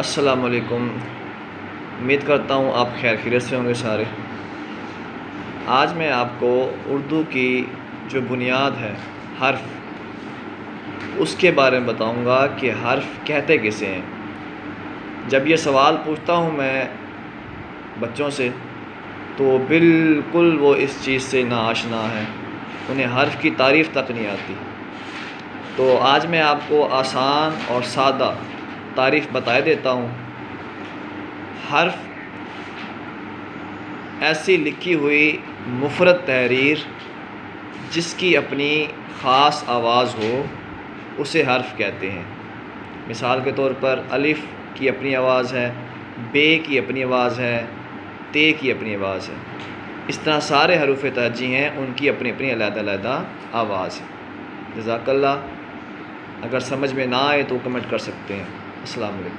अस्सलाम वालेकुम। उम्मीद करता हूँ आप खैरियत से होंगे सारे। आज मैं आपको उर्दू की जो बुनियाद है हर्फ, उसके बारे में बताऊँगा कि हर्फ कहते किसे हैं। जब ये सवाल पूछता हूँ मैं बच्चों से तो बिल्कुल वो इस चीज़ से नाआशना है, उन्हें हर्फ की तारीफ़ तक नहीं आती। तो आज मैं आपको आसान और सादा तारीफ़ बताए देता हूँ। हर्फ ऐसी लिखी हुई मुफरद तहरीर जिसकी अपनी ख़ास आवाज़ हो उसे हर्फ कहते हैं। मिसाल के तौर पर अलिफ़ की अपनी आवाज़ है, बे की अपनी आवाज़ है, ते की अपनी आवाज़ है। इस तरह सारे हरूफ़ तहजी हैं, उनकी अपनी अपनी अलग-अलग आवाज़ है। जज़ाकल्लाह। अगर समझ में ना आए तो कमेंट कर सकते हैं। अस्सलाम वालेकुम।